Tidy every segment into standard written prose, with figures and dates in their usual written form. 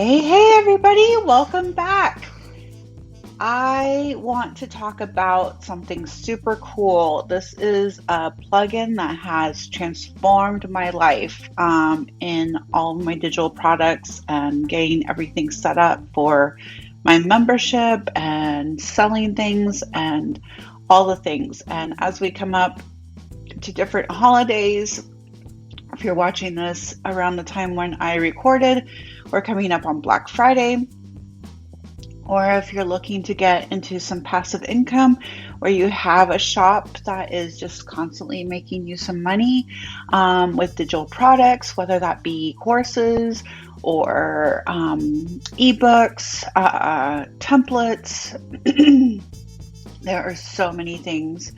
Hey, everybody, welcome back. I want to talk about something super cool. This is a plugin that has transformed my life in all of my digital products and getting everything set up for my membership and selling things and all the things. And as we come up to different holidays, if you're watching this around the time when I recorded, we're coming up on Black Friday. Or if you're looking to get into some passive income where you have a shop that is just constantly making you some money with digital products, whether that be courses or ebooks, templates. There are so many things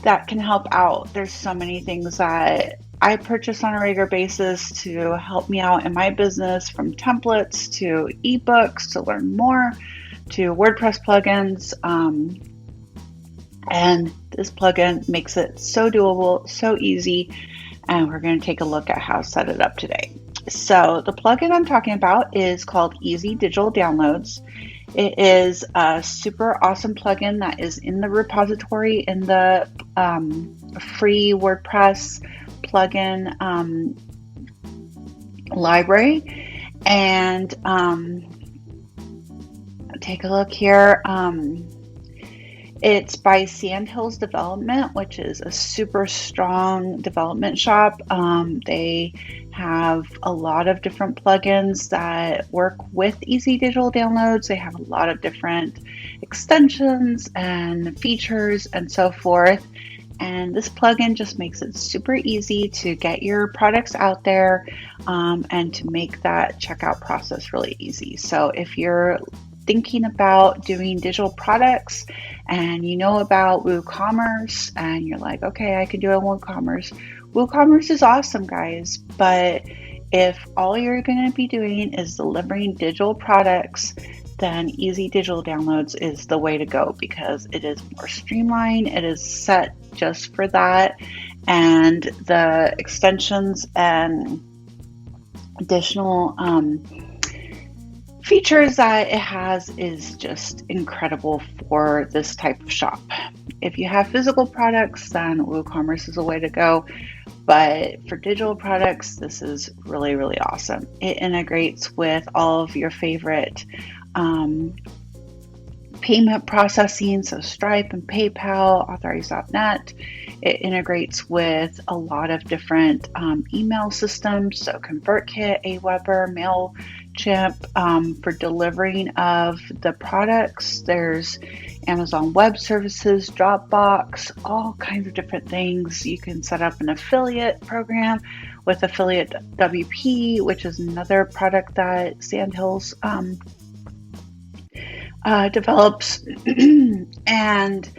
that can help out. There's so many things that I purchase on a regular basis to help me out in my business, from templates to ebooks to learn more, to WordPress plugins. And this plugin makes it so doable, so easy. And we're going to take a look at how to set it up today. So the plugin I'm talking about is called Easy Digital Downloads. It is a super awesome plugin that is in the repository in the free WordPress plugin library. And take a look here. It's by Sandhills Development, which is a super strong development shop. They have a lot of different plugins that work with Easy Digital Downloads. They have a lot of different extensions and features and so forth. And this plugin just makes it super easy to get your products out there and to make that checkout process really easy. So if you're thinking about doing digital products and you know about WooCommerce and you're like, okay, I can do it on WooCommerce. WooCommerce is awesome, guys, but if all you're going to be doing is delivering digital products, then Easy Digital Downloads is the way to go because it is more streamlined. It is set just for that, and the extensions and additional features that it has is just incredible for this type of shop. If you have physical products, then WooCommerce is the way to go. But for digital products, this is really, really awesome. It integrates with all of your favorite payment processing, so Stripe and PayPal, Authorize.net. It integrates with a lot of different email systems, so ConvertKit, Aweber, MailChimp for delivering of the products. There's Amazon Web Services, Dropbox, all kinds of different things. You can set up an affiliate program with Affiliate WP, which is another product that Sandhills develops. And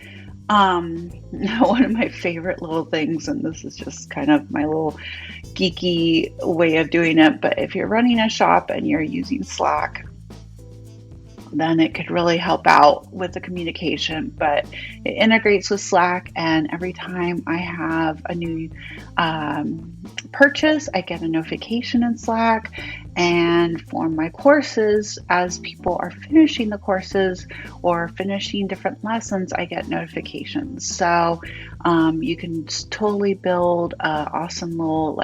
one of my favorite little things, and this is just kind of my little geeky way of doing it, but if you're running a shop and you're using Slack, then it could really help out with the communication. But it integrates with Slack, and every time I have a new purchase, I get a notification in Slack. And for my courses, as people are finishing the courses or finishing different lessons, I get notifications. So you can totally build an awesome little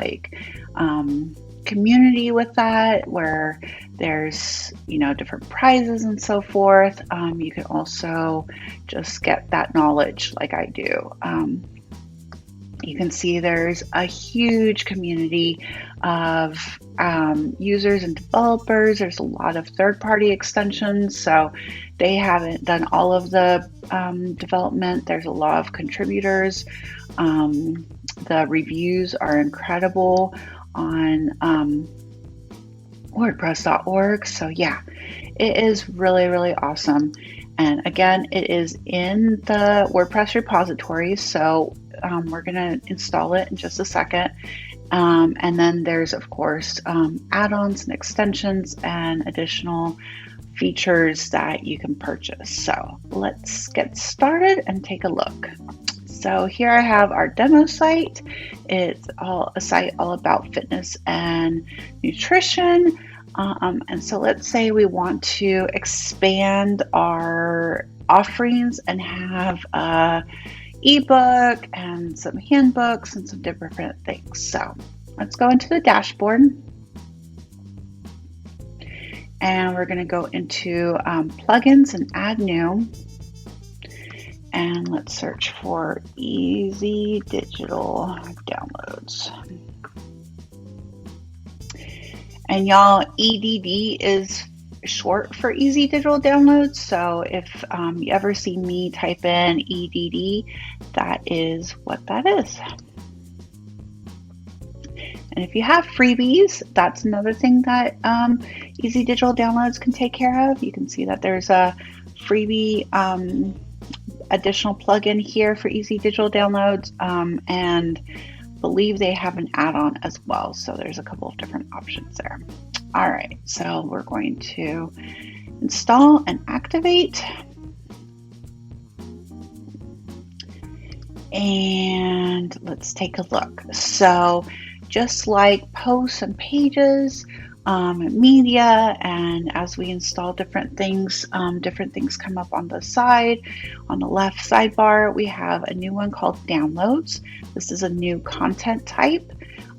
community with that, where there's different prizes and so forth. You can also just get that knowledge like I do. You can see there's a huge community of users and developers. There's a lot of third-party extensions, so they haven't done all of the development. There's a lot of contributors. The reviews are incredible on WordPress.org. So yeah, it is really, really awesome. And again, it is in the WordPress repository. So we're going to install it in just a second. And then there's, of course, add-ons and extensions and additional features that you can purchase. So let's get started and take a look. So here I have our demo site. It's a site all about fitness and nutrition. And so let's say we want to expand our offerings and have a ebook and some handbooks and some different things. So let's go into the dashboard. And we're going to go into plugins and add new. And let's search for Easy Digital Downloads. And y'all, EDD is short for Easy Digital Downloads. So if you ever see me type in EDD, that is what that is. And if you have freebies, that's another thing that Easy Digital Downloads can take care of. You can see that there's a freebie additional plugin here for Easy Digital Downloads, and believe they have an add-on as well. So there's a couple of different options there. All right, so we're going to install and activate. And let's take a look. So just like posts and pages, media, and as we install different things come up on the side. On the left sidebar, we have a new one called Downloads. This is a new content type,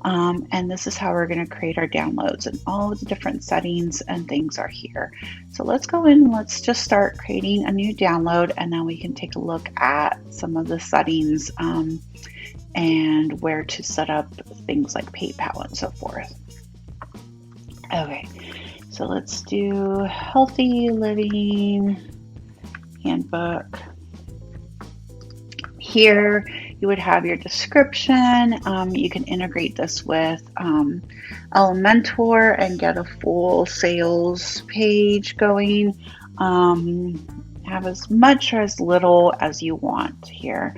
and this is how we're going to create our downloads, and all of the different settings and things are here. So let's go in and let's just start creating a new download, and then we can take a look at some of the settings and where to set up things like PayPal and so forth. Okay, so let's do Healthy Living Handbook. Here you would have your description. You can integrate this with Elementor and get a full sales page going. Have as much or as little as you want here.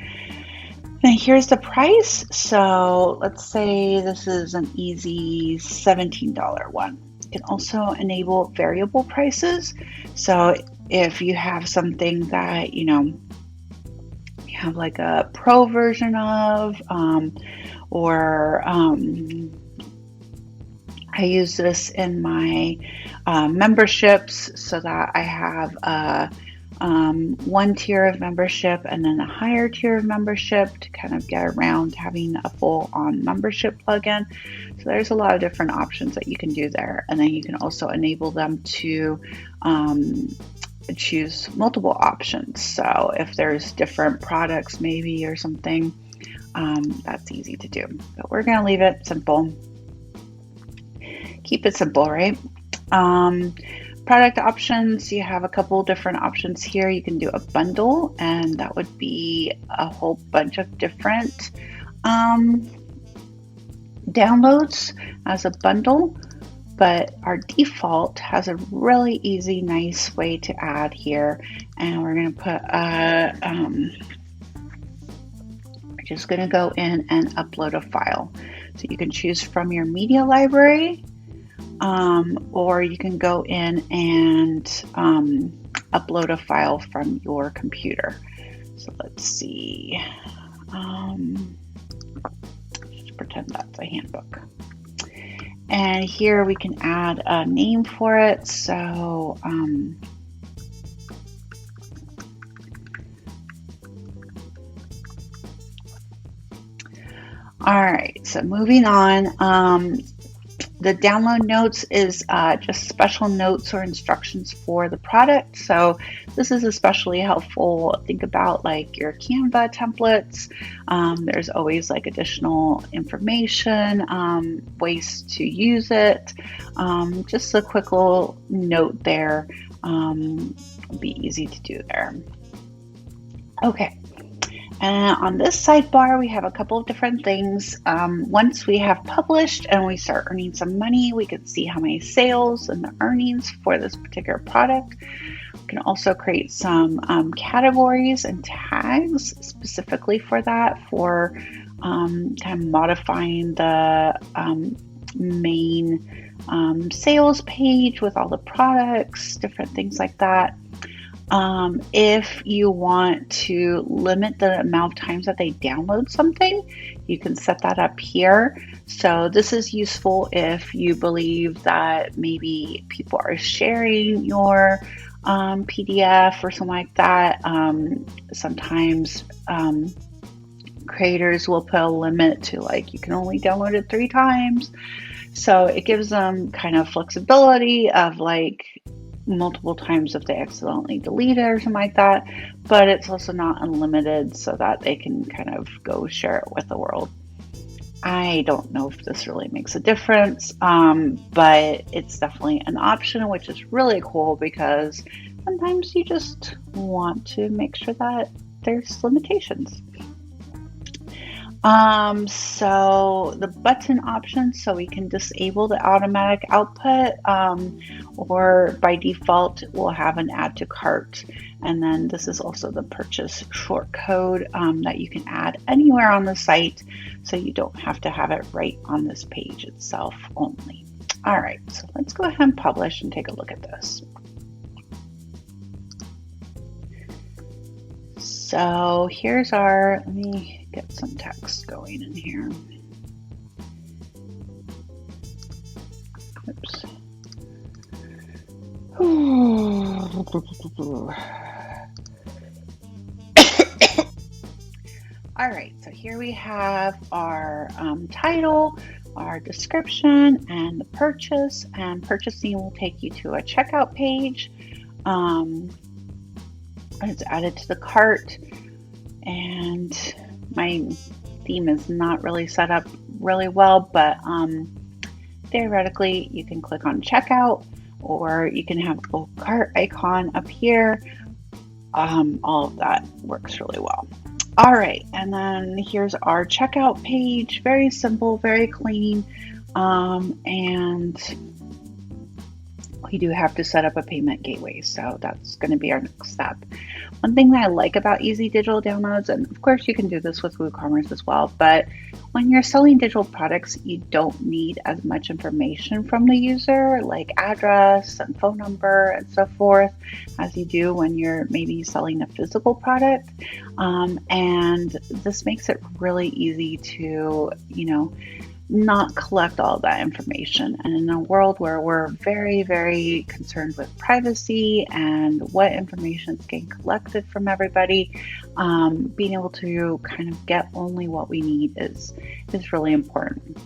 And here's the price. So let's say this is an easy $17 one. You can also enable variable prices. So if you have something that, you have like a pro version of, or I use this in my memberships so that I have one tier of membership and then a higher tier of membership to kind of get around having a full-on membership plugin. So there's a lot of different options that you can do there, and then you can also enable them to choose multiple options. So if there's different products maybe or something, that's easy to do. But we're going to leave it simple. Keep it simple, right? Product options, you have a couple different options here. You can do a bundle, and that would be a whole bunch of different downloads as a bundle, but our default has a really easy, nice way to add here. And we're going to put we're just going to go in and upload a file. So you can choose from your media library, or you can go in and upload a file from your computer. So let's see. Just pretend that's a handbook. And here we can add a name for it. So all right, so moving on. The download notes is just special notes or instructions for the product. So this is especially helpful. Think about like your Canva templates. There's always like additional information, ways to use it. Just a quick little note there. Would be easy to do there. Okay. And on this sidebar, we have a couple of different things. Once we have published and we start earning some money, we can see how many sales and the earnings for this particular product. We can also create some categories and tags specifically for that, for kind of modifying the main sales page with all the products, different things like that. If you want to limit the amount of times that they download something, You can set that up here. So this is useful if you believe that maybe people are sharing your PDF or something like that. Sometimes creators will put a limit to like you can only download it 3 times. So it gives them kind of flexibility of like multiple times if they accidentally delete it or something like that, but it's also not unlimited so that they can kind of go share it with the world. I don't know if this really makes a difference, but it's definitely an option, which is really cool because sometimes you just want to make sure that there's limitations. So the button options, so we can disable the automatic output, or by default, we'll have an add to cart. And then this is also the purchase short code that you can add anywhere on the site, so you don't have to have it right on this page itself only. All right, so let's go ahead and publish and take a look at this. So here's our, let me get some text going in here. Oops. All right, so here we have our title, our description, and the purchase. And purchasing will take you to a checkout page. It's added to the cart, and my theme is not really set up really well, but theoretically you can click on checkout, or you can have a little cart icon up here. All of that works really well. All right, and then here's our checkout page. Very simple, very clean, and we do have to set up a payment gateway, so that's going to be our next step. One thing that I like about Easy Digital Downloads, and of course you can do this with WooCommerce as well, but when you're selling digital products, you don't need as much information from the user, like address and phone number and so forth, as you do when you're maybe selling a physical product. And this makes it really easy to, not collect all that information. And in a world where we're very, very concerned with privacy and what information is getting collected from everybody, being able to kind of get only what we need is really important.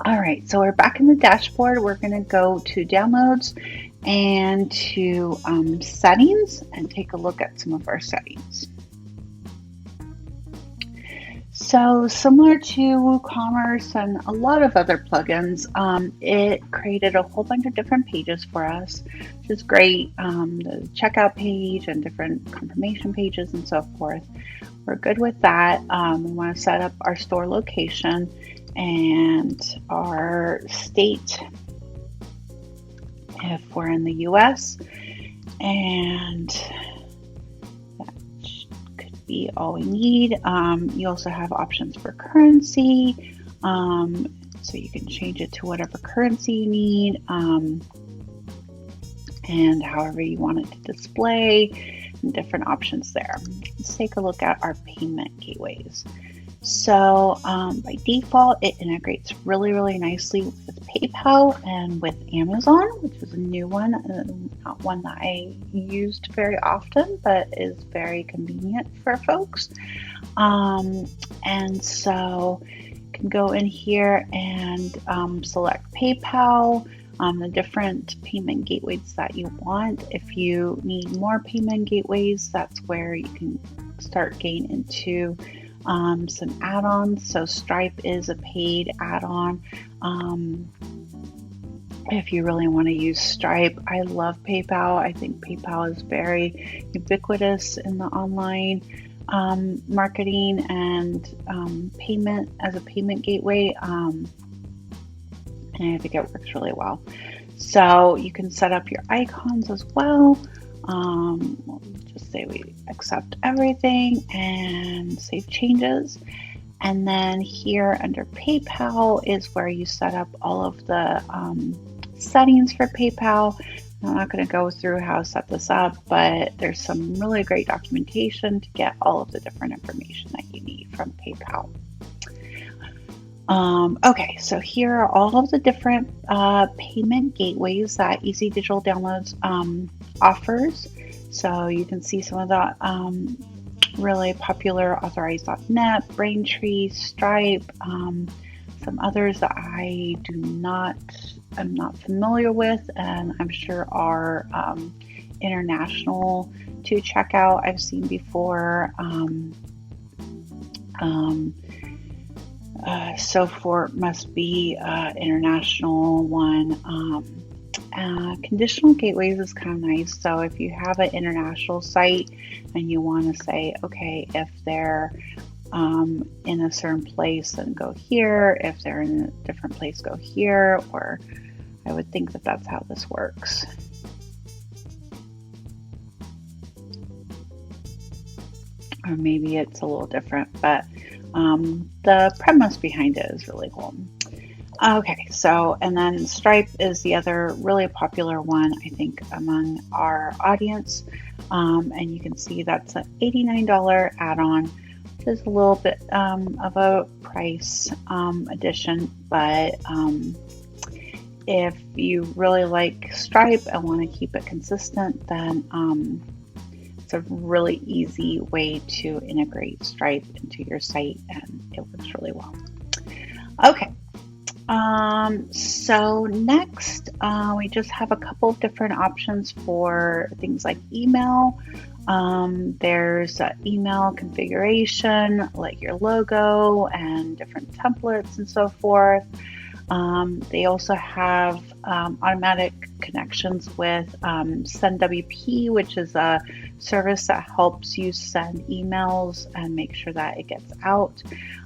All right, so we're back in the dashboard. We're going to go to downloads and to settings and take a look at some of our settings. So similar to WooCommerce and a lot of other plugins, it created a whole bunch of different pages for us, which is great. The checkout page and different confirmation pages and so forth. We're good with that. We want to set up our store location and our state if we're in the US, and be all we need. You also have options for currency, so you can change it to whatever currency you need, and however you want it to display, and different options there. Let's take a look at our payment gateways. So by default, it integrates really, really nicely with PayPal and with Amazon, which is a new one, not one that I used very often, but is very convenient for folks. And so you can go in here and select PayPal, the different payment gateways that you want. If you need more payment gateways, that's where you can start getting into some add-ons. So Stripe is a paid add-on. If you really want to use Stripe, I love PayPal. I think PayPal is very ubiquitous in the online marketing and payment as a payment gateway. And I think it works really well. So you can set up your icons as well. We'll just say we accept everything and save changes. And then here under PayPal is where you set up all of the settings for PayPal. I'm not going to go through how to set this up, but there's some really great documentation to get all of the different information that you need from PayPal. Okay, so here are all of the different payment gateways that Easy Digital Downloads offers. So you can see some of the really popular Authorize.net, Braintree, Stripe, some others that I'm not familiar with, and I'm sure are international to check out. I've seen before. Sofort must be international one. Conditional gateways is kind of nice. So if you have an international site and you want to say, okay, if they're in a certain place, then go here. If they're in a different place, go here. Or I would think that that's how this works. Or maybe it's a little different, but the premise behind it is really cool. Okay, so, and then Stripe is the other really popular one, I think, among our audience. And you can see that's an $89 add-on, which is a little bit of a price addition, but if you really like Stripe and want to keep it consistent, then it's a really easy way to integrate Stripe into your site, and it works really well. Okay. So next, we just have a couple of different options for things like email. There's email configuration, like your logo and different templates and so forth. They also have automatic connections with SendWP, which is a service that helps you send emails and make sure that it gets out.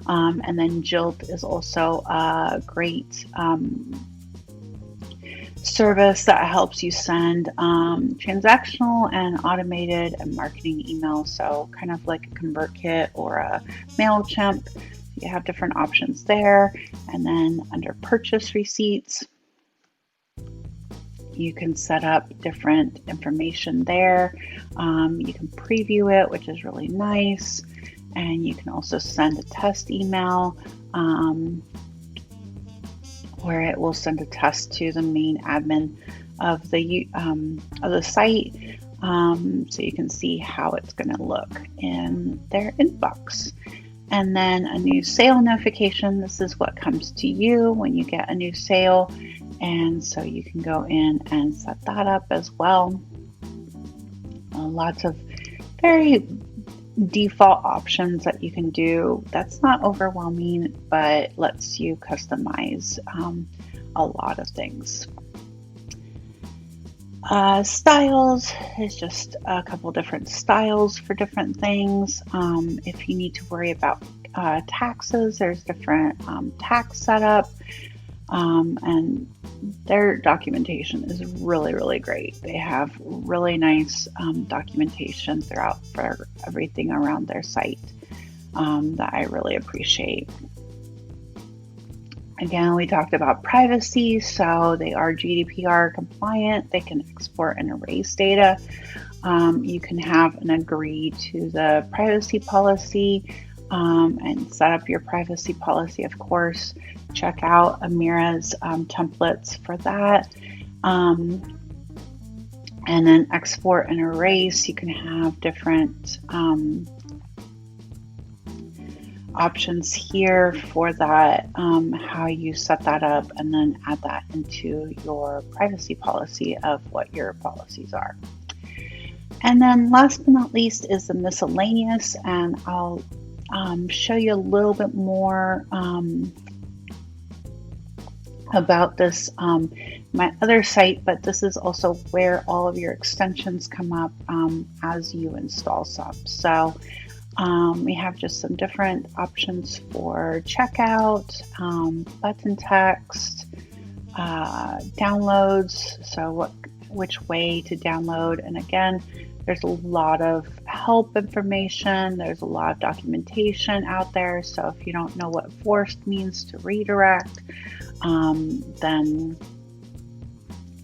And then Jilt is also a great service that helps you send transactional and automated and marketing emails. So kind of like a ConvertKit or a MailChimp. You have different options there. And then under purchase receipts, you can set up different information there. You can preview it, which is really nice. And you can also send a test email where it will send a test to the main admin of the site. So you can see how it's going to look in their inbox. And then a new sale notification. This is what comes to you when you get a new sale. And so you can go in and set that up as well. Lots of very default options that you can do. That's not overwhelming, but lets you customize a lot of things. Styles is just a couple different styles for different things. If you need to worry about taxes, there's different tax setup, and their documentation is really, really great. They have really nice documentation throughout for everything around their site that I really appreciate. Again, we talked about privacy, so they are GDPR compliant. They can export and erase data. You can have and agree to the privacy policy and set up your privacy policy, of course. Check out Amira's templates for that. And then export and erase, you can have different options here for that, how you set that up, and then add that into your privacy policy of what your policies are. And then last but not least is the miscellaneous, and I'll show you a little bit more about this my other site, but this is also where all of your extensions come up as you install some. So we have just some different options for checkout, button text, downloads, so which way to download. And again, there's a lot of help information, there's a lot of documentation out there. So if you don't know what forced means to redirect, then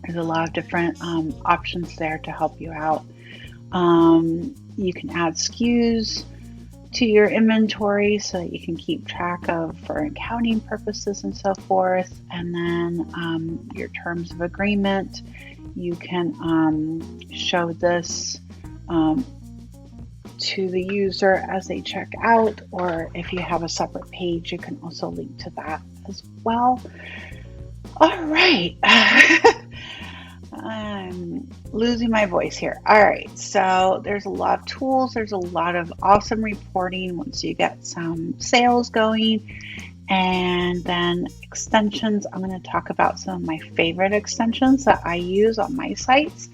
there's a lot of different options there to help you out. You can add SKUs. to your inventory so that you can keep track of for accounting purposes and so forth. And then your terms of agreement, you can show this to the user as they check out, or if you have a separate page, you can also link to that as well. All right. I'm losing my voice here. All right, so there's a lot of tools. There's a lot of awesome reporting once you get some sales going. And then extensions, I'm going to talk about some of my favorite extensions that I use on my sites,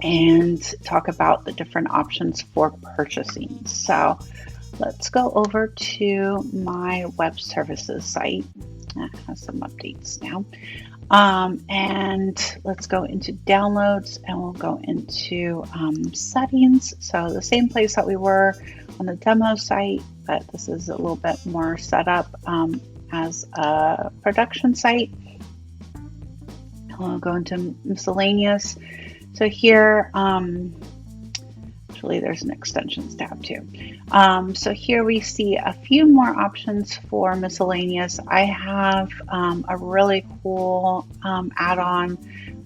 and talk about the different options for purchasing. So let's go over to my web services site. That has some updates now. And let's go into downloads, and we'll go into settings. So the same place that we were on the demo site, but this is a little bit more set up as a production site. We'll go into miscellaneous. So here, actually there's an extensions tab too. So here we see a few more options for miscellaneous. I have a really cool add-on.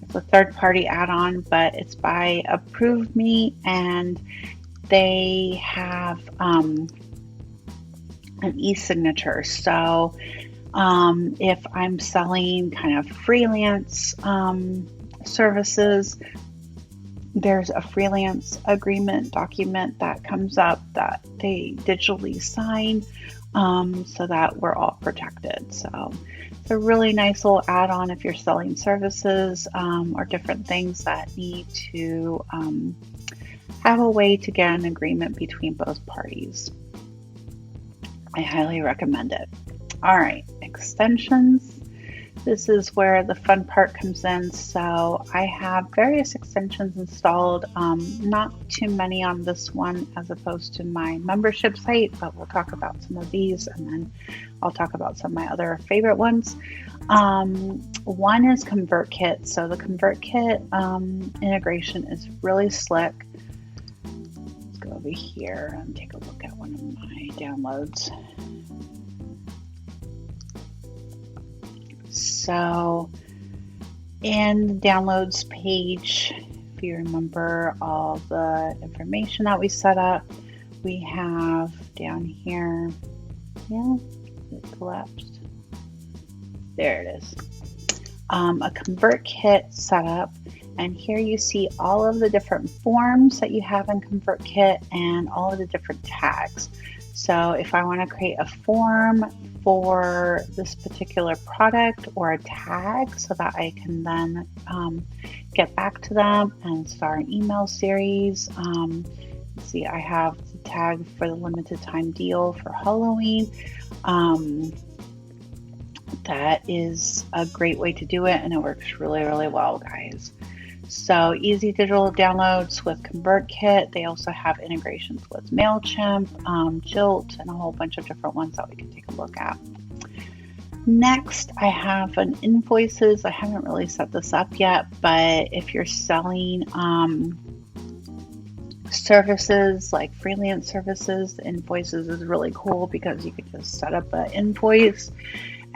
It's a third-party add-on, but it's by ApproveMe, and they have an e-signature. So if I'm selling kind of freelance services, there's a freelance agreement document that comes up that they digitally sign, so that we're all protected. So it's a really nice little add-on if you're selling services or different things that need to have a way to get an agreement between both parties. I highly recommend it. All right, extensions. This is where the fun part comes in. So I have various extensions installed, not too many on this one as opposed to my membership site, but we'll talk about some of these, and then I'll talk about some of my other favorite ones. One is ConvertKit. So the ConvertKit integration is really slick. Let's go over here and take a look at one of my downloads. So in the downloads page, if you remember all the information that we set up, we have down here, it collapsed. There it is. A ConvertKit setup, and here you see all of the different forms that you have in ConvertKit and all of the different tags. So if I want to create a form for this particular product or a tag so that I can then get back to them and start an email series. See, I have the tag for the limited time deal for Halloween. That is a great way to do it, and it works really, really well, guys. So easy digital downloads with ConvertKit. They also have integrations with MailChimp, Jilt, and a whole bunch of different ones that we can take a look at. Next, I have an invoices. I haven't really set this up yet, but if you're selling services like freelance services, the invoices is really cool because you can just set up an invoice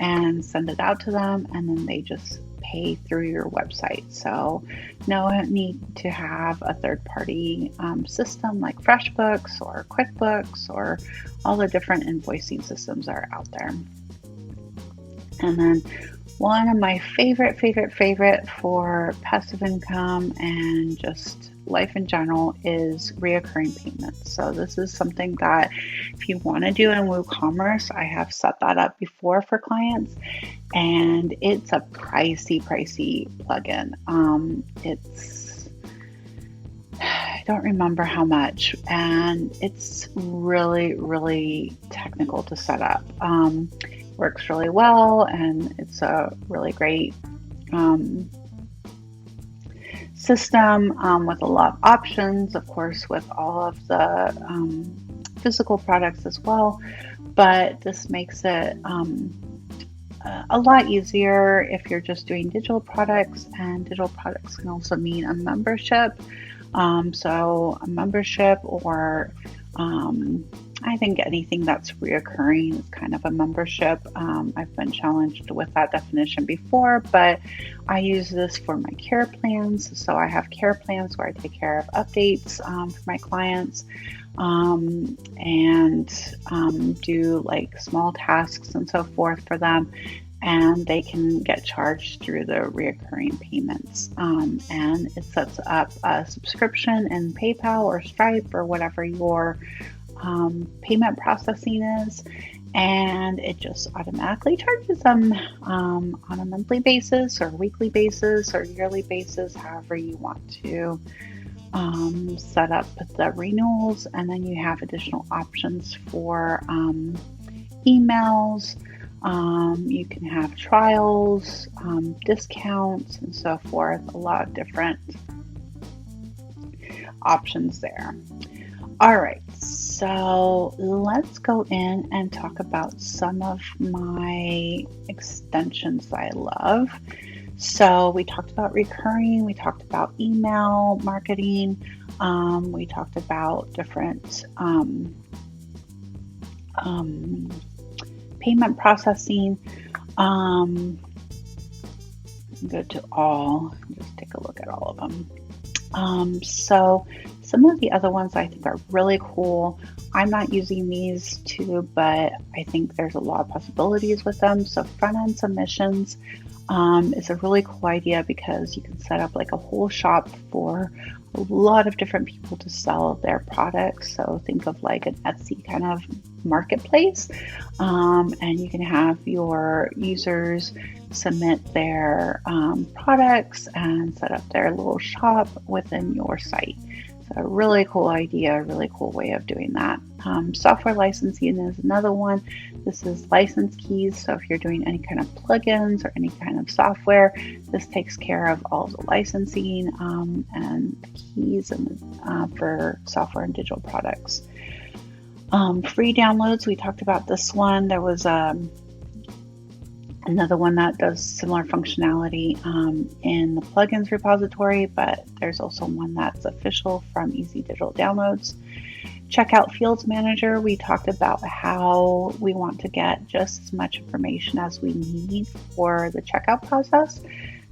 and send it out to them, and then they just pay through your website. So no need to have a third-party system like FreshBooks or QuickBooks or all the different invoicing systems that are out there. And then one of my favorite for passive income and just life in general is reoccurring payments. So this is something that if you want to do in WooCommerce, I have set that up before for clients, and it's a pricey plugin. I don't remember how much, and it's really technical to set up. Works really well, and it's a really great system with a lot of options, of course, with all of the physical products as well. But this makes it a lot easier if you're just doing digital products, and digital products can also mean a membership. So a membership or I think anything that's reoccurring is kind of a membership. I've been challenged with that definition before, but I use this for my care plans. So I have care plans where I take care of updates for my clients and do like small tasks and so forth for them. And they can get charged through the reoccurring payments. And it sets up a subscription in PayPal or Stripe or whatever your payment processing is, and it just automatically charges them on a monthly basis or weekly basis or yearly basis, however you want to set up the renewals. And then you have additional options for emails. You can have trials, discounts, and so forth. A lot of different options there. All right, so let's go in and talk about some of my extensions I love. So we talked about recurring, we talked about email marketing, we talked about different payment processing. Go to all, just take a look at all of them. So some of the other ones I think are really cool. I'm not using these two, but I think there's a lot of possibilities with them. So front-end submissions is a really cool idea because you can set up like a whole shop for a lot of different people to sell their products. So think of like an Etsy kind of marketplace, and you can have your users submit their products and set up their little shop within your site. So a really cool idea, a really cool way of doing that. Software licensing is another one. This is license keys. So if you're doing any kind of plugins or any kind of software, this takes care of all of the licensing and keys and for software and digital products. Free downloads, we talked about this one. There was another one that does similar functionality in the plugins repository, but there's also one that's official from Easy Digital Downloads. Checkout Fields Manager, we talked about how we want to get just as much information as we need for the checkout process.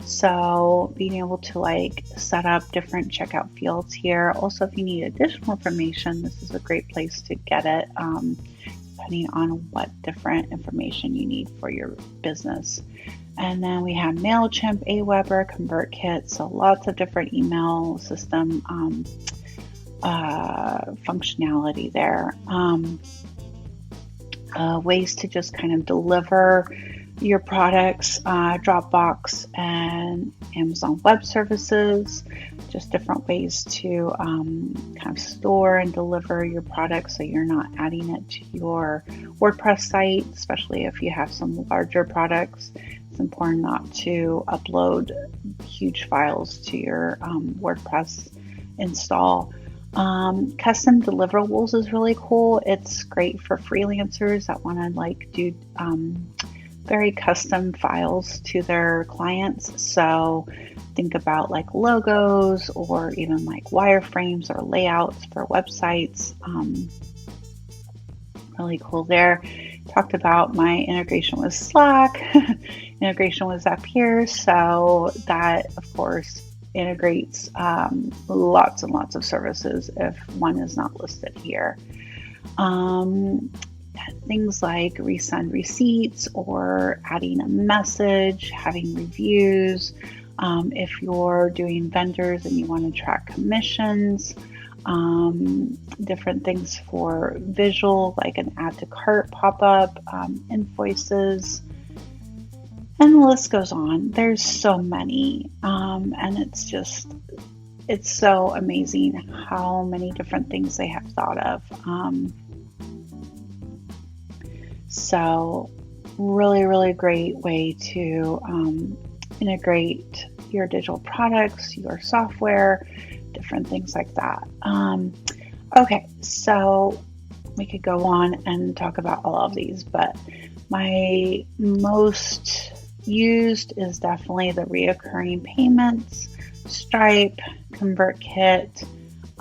So being able to like set up different checkout fields here. Also, if you need additional information, this is a great place to get it, depending on what different information you need for your business. And then we have MailChimp, Aweber, ConvertKit, so lots of different email system functionality there. Ways to just kind of deliver your products, Dropbox and Amazon Web Services, just different ways to kind of store and deliver your products so you're not adding it to your WordPress site, especially if you have some larger products. It's important not to upload huge files to your WordPress install. Custom deliverables is really cool. It's great for freelancers that want to like do very custom files to their clients. So think about like logos or even like wireframes or layouts for websites. Really cool there. Talked about my integration with Slack, integration with Zapier. So that, of course, integrates lots and lots of services if one is not listed here. Things like resend receipts or adding a message, having reviews. If you're doing vendors and you want to track commissions, different things for visual, like an add to cart pop-up, invoices, and the list goes on. There's so many, and it's so amazing how many different things they have thought of. So really, really great way to integrate your digital products, your software, different things like that. Okay, so we could go on and talk about all of these, but my most used is definitely the reoccurring payments. Stripe, ConvertKit.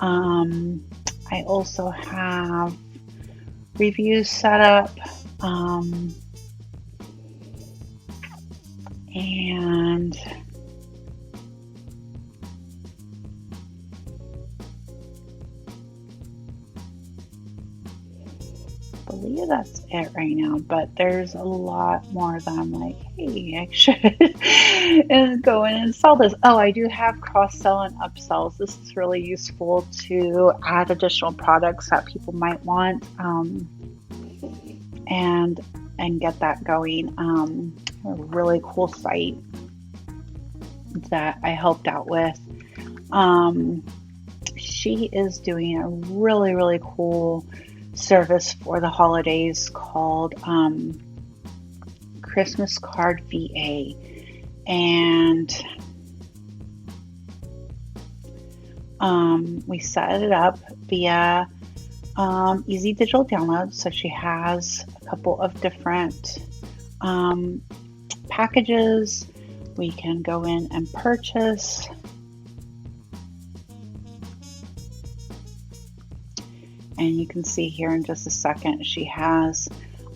I also have reviews set up. And I believe that's it right now, but there's a lot more that I'm like, hey, I should go in and sell this. Oh, I do have cross sell and upsells. This is really useful to add additional products that people might want, and get that going. A really cool site that I helped out with. She is doing a really, really cool service for the holidays called Christmas Card VA. And we set it up via Easy Digital Downloads. So she has a couple of different packages we can go in and purchase. And you can see here in just a second, she has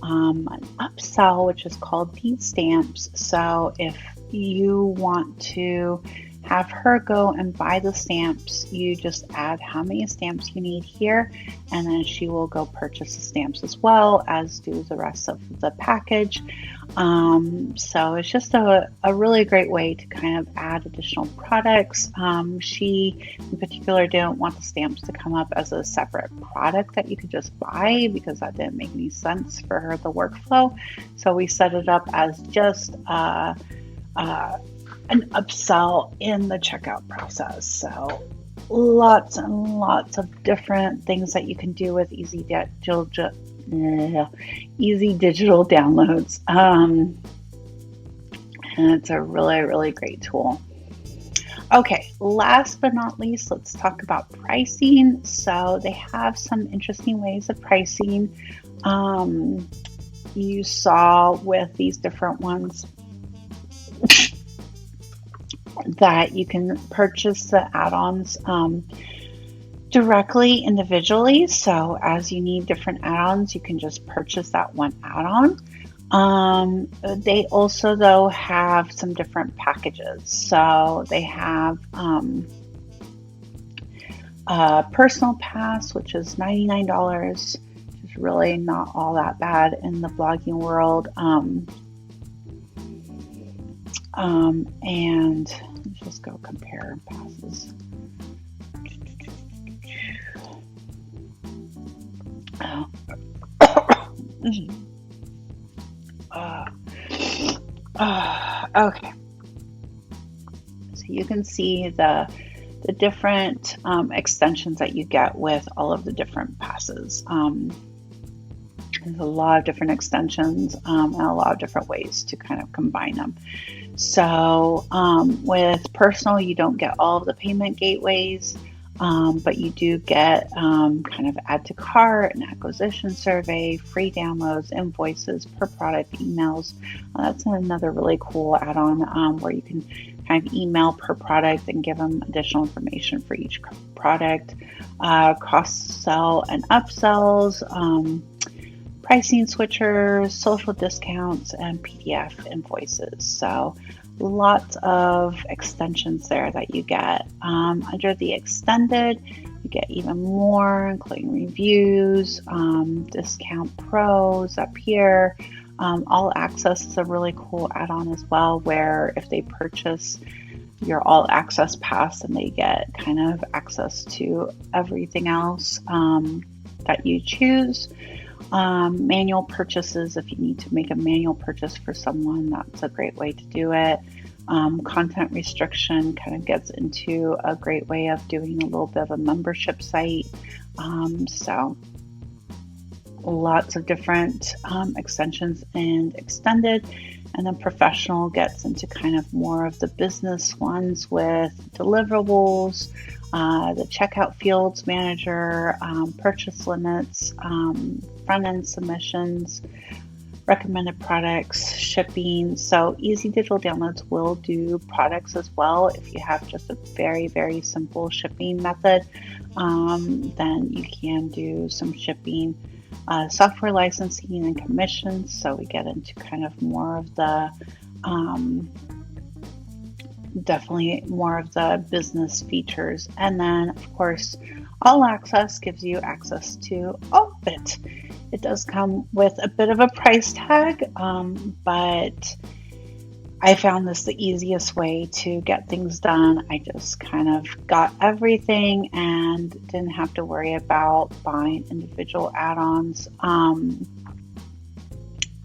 an upsell, which is called Bead Stamps. So if you want to have her go and buy the stamps, you just add how many stamps you need here, and then she will go purchase the stamps as well, as do the rest of the package. So it's just a really great way to kind of add additional products. She in particular didn't want the stamps to come up as a separate product that you could just buy, because that didn't make any sense for her, the workflow. So we set it up as just an upsell in the checkout process. So lots and lots of different things that you can do with Easy Digital Downloads. And it's a really, really great tool. Okay, last but not least, let's talk about pricing. So they have some interesting ways of pricing. You saw with these different ones that you can purchase the add-ons directly individually. So as you need different add-ons, you can just purchase that one add-on. They also though have some different packages. So they have a personal pass, which is $99, which is really not all that bad in the blogging world. And let's just go compare passes. Okay. So you can see the different extensions that you get with all of the different passes. There's a lot of different extensions and a lot of different ways to kind of combine them. So with personal, you don't get all of the payment gateways, but you do get kind of add to cart, an acquisition survey, free downloads, invoices, per product emails. That's another really cool add-on where you can kind of email per product and give them additional information for each product. Cross sell and upsells. Pricing switchers, social discounts, and PDF invoices. So lots of extensions there that you get. Under the extended, you get even more, including reviews, discount pros up here. All access is a really cool add-on as well, where if they purchase your all access pass, and they get kind of access to everything else that you choose. Manual purchases, if you need to make a manual purchase for someone, that's a great way to do it. Content restriction kind of gets into a great way of doing a little bit of a membership site. So lots of different extensions and extended. And then professional gets into kind of more of the business ones with deliverables, the checkout fields manager, purchase limits, front-end submissions, recommended products, shipping. So Easy Digital Downloads will do products as well. If you have just a very, very simple shipping method, then you can do some shipping, software licensing and commissions. So we get into kind of more of the definitely more of the business features. And then, of course, All Access gives you access to all of it. It does come with a bit of a price tag, but I found this the easiest way to get things done. I just kind of got everything and didn't have to worry about buying individual add-ons.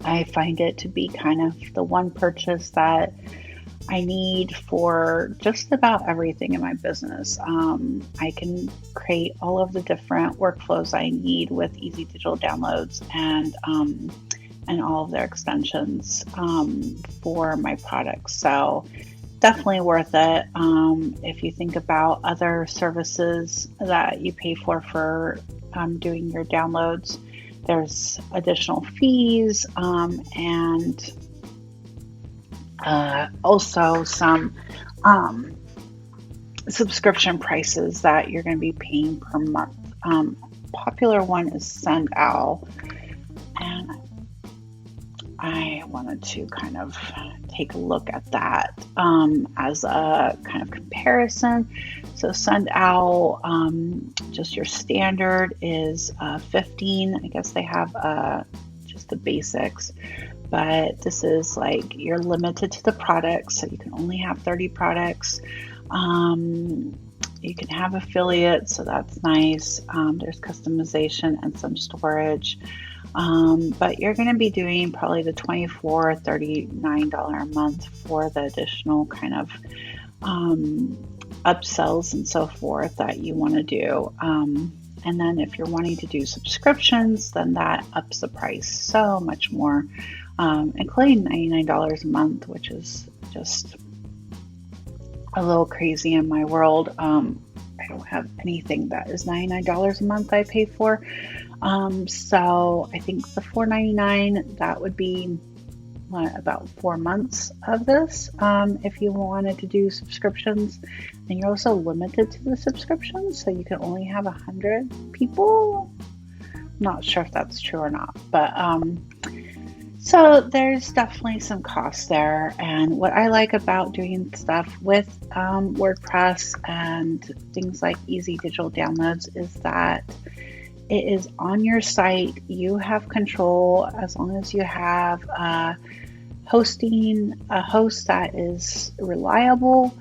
I find it to be kind of the one purchase that I need for just about everything in my business. I can create all of the different workflows I need with Easy Digital Downloads and all of their extensions for my products. So definitely worth it. If you think about other services that you pay for doing your downloads, there's additional fees and also some subscription prices that you're going to be paying per month. Popular one is SendOwl, and I wanted to kind of take a look at that as a kind of comparison. So SendOwl, just your standard is 15. I guess they have just the basics. But this is like you're limited to the products, so you can only have 30 products. You can have affiliates, so that's nice. There's customization and some storage. But you're going to be doing probably the $24 or $39 a month for the additional kind of upsells and so forth that you want to do. And then if you're wanting to do subscriptions, then that ups the price so much more. Including $99 a month, which is just a little crazy in my world. I don't have anything that is $99 a month I pay for. So I think the $4.99, that would be about 4 months of this if you wanted to do subscriptions. And you're also limited to the subscriptions, so you can only have 100 people. Not sure if that's true or not, but so there's definitely some costs there. And what I like about doing stuff with WordPress and things like Easy Digital Downloads is that it is on your site. You have control as long as you have a host that is reliable.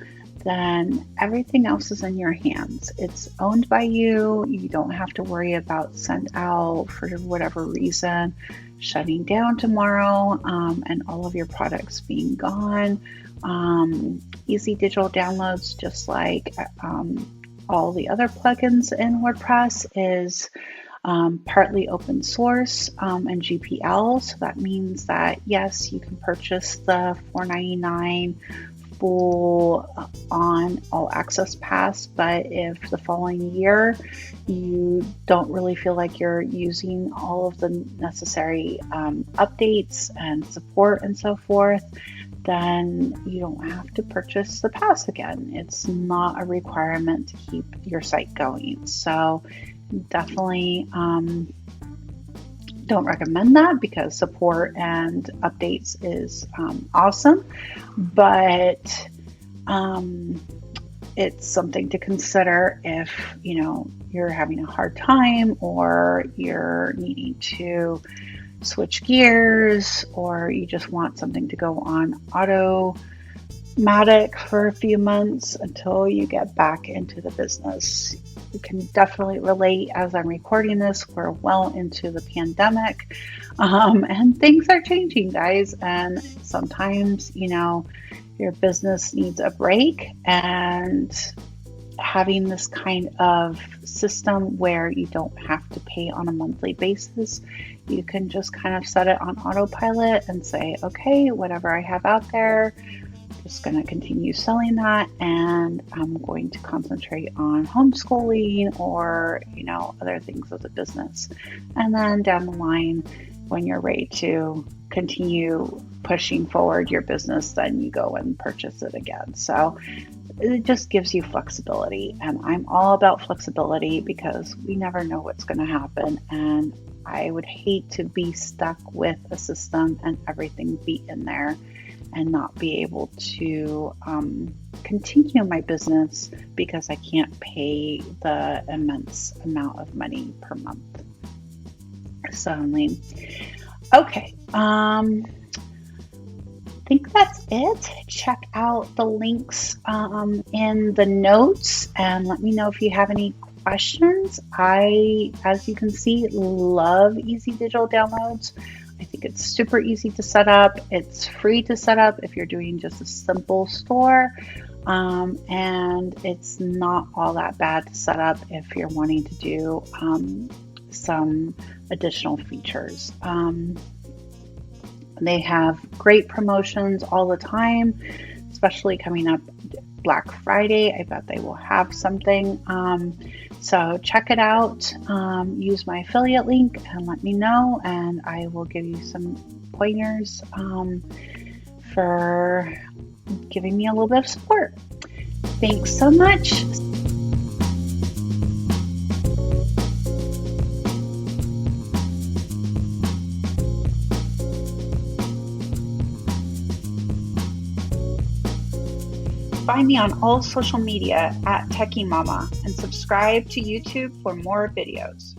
Then everything else is in your hands. It's owned by you. You don't have to worry about SendOwl for whatever reason shutting down tomorrow and all of your products being gone. Easy Digital Downloads, just like all the other plugins in WordPress, is partly open source and GPL. So that means that yes, you can purchase the $4.99 full on All Access Pass, but if the following year you don't really feel like you're using all of the necessary updates and support and so forth, then you don't have to purchase the pass again. It's not a requirement to keep your site going. So definitely don't recommend that because support and updates is awesome, but it's something to consider if you're having a hard time or you're needing to switch gears or you just want something to go on automatic for a few months until you get back into the business. You can definitely relate. As I'm recording this, we're well into the pandemic and things are changing, guys, and sometimes your business needs a break, and having this kind of system where you don't have to pay on a monthly basis, you can just kind of set it on autopilot and say, okay, whatever I have out there, just going to continue selling that, and I'm going to concentrate on homeschooling or other things of the business. And then down the line, when you're ready to continue pushing forward your business, then you go and purchase it again. So it just gives you flexibility. And I'm all about flexibility because we never know what's going to happen. And I would hate to be stuck with a system and everything be in there and not be able to continue my business because I can't pay the immense amount of money per month. So, okay. I think that's it. Check out the links in the notes and let me know if you have any questions. I, as you can see, love Easy Digital Downloads. I think it's super easy to set up. It's free to set up if you're doing just a simple store. And it's not all that bad to set up if you're wanting to do some additional features. They have great promotions all the time, especially coming up Black Friday. I bet they will have something. So check it out. Use my affiliate link and let me know, and I will give you some pointers for giving me a little bit of support. Thanks so much. Find me on all social media at Techie Mama and subscribe to YouTube for more videos.